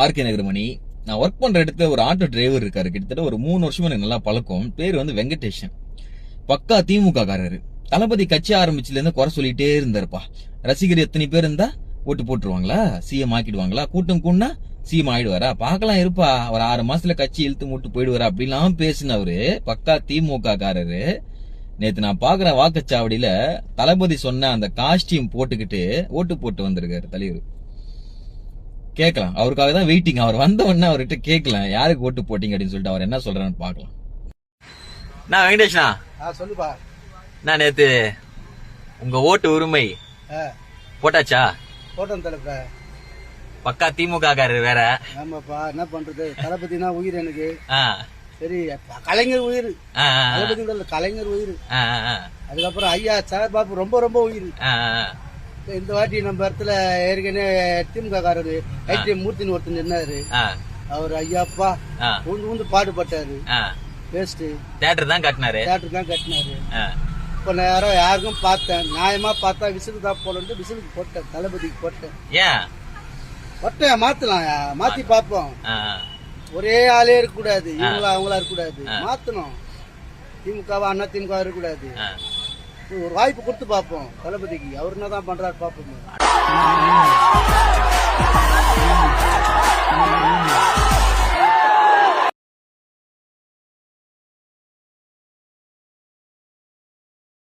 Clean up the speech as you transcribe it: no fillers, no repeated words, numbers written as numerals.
RK நகர்மணி. நான் work பண்ற இடத்துல ஒரு ஆட்டோ டிரைவர் இருக்காரு, கிட்டத்தட்ட ஒரு 3 வருஷமா எனக்கு நல்லா பழக்கம். பேர் வந்து வெங்கடேஷன். பக்கா திமுக காரரு. தளபதி கட்சி ஆரம்பிச்சுல இருந்து குறை சொல்லிட்டே இருந்தாருப்பா. ரசிகர் எத்தனை பேர் இருந்தா ஓட்டு போட்டுருவாங்களா, சிஎம் ஆக்கிடுவாங்களா, கூட்டம் கூடனா சிஎம் ஆயிடுவாரா, பாக்கலாம் இருப்பா, ஒரு 6 மாசத்துல கட்சி இழுத்து மூட்டு போயிடுவாரா அப்படிலாம் பேசினவரு. பக்கா திமுக காரரு. நேத்து நான் பாக்குற வாக்குச்சாவடியில தளபதி சொன்ன அந்த காஸ்டியூம் போட்டுக்கிட்டு ஓட்டு போட்டு வந்திருக்காரு தலைவர். கேட்கலாம், அவருக்காக தான் வெயிட்டிங். அவர் வந்த உடனே அவர்கிட்ட கேட்கலாம் யாருக்கு ஓட்டு போட்டீங்க அப்படின்னு சொல்லிட்டு அவர் என்ன சொல்றான்னு பாக்கலாம். நான் வெங்கடேஷ்னா சொல்லுப்பா. நான் நேத்து உங்க ஓட்டு உரிமை போட்டாச்சா? போட்டோம் தலைப்பா. பக்கா திமுக காரர் வேற. ஆமாப்பா, என்ன பண்றது, தளபதினா உயிர் எனக்கு. சரி, கலைஞர் உயிர், தளபதி கலைஞர் உயிர். அதுக்கப்புறம் ஐயா சார்பாபு ரொம்ப ரொம்ப உயிர். இந்த வாட்டி நம்ம இடத்துல ஏற்கனவே திமுக காரரு ஐடிஎம் மூர்த்தின்னு ஒருத்தர் நின்னாரு. அவர் ஐயாப்பா ஊந்து பாடுபட்டாரு. வேஸ்ட். தியேட்டர் தான் கட்டினாரு. இப்ப நேரம் யாருக்கும் பார்த்தேன், நியாயமா பார்த்தா விசிலுக்கு தான் போலன்ட்டு விசிலுக்கு போட்டேன், தளபதிக்கு போட்டேன். போட்டேன், மாத்தலாம், மாத்தி பார்ப்போம். ஒரே ஆளே இருக்க கூடாது, இவங்களா அவங்களா இருக்க கூடாது, மாத்தணும். திமுகவா அண்ணா திமுக இருக்க கூடாது. ஒரு வாய்ப்பு கொடுத்து பார்ப்போம் தளபதிக்கு. அவர் என்னதான் பண்றாரு பார்ப்போம்.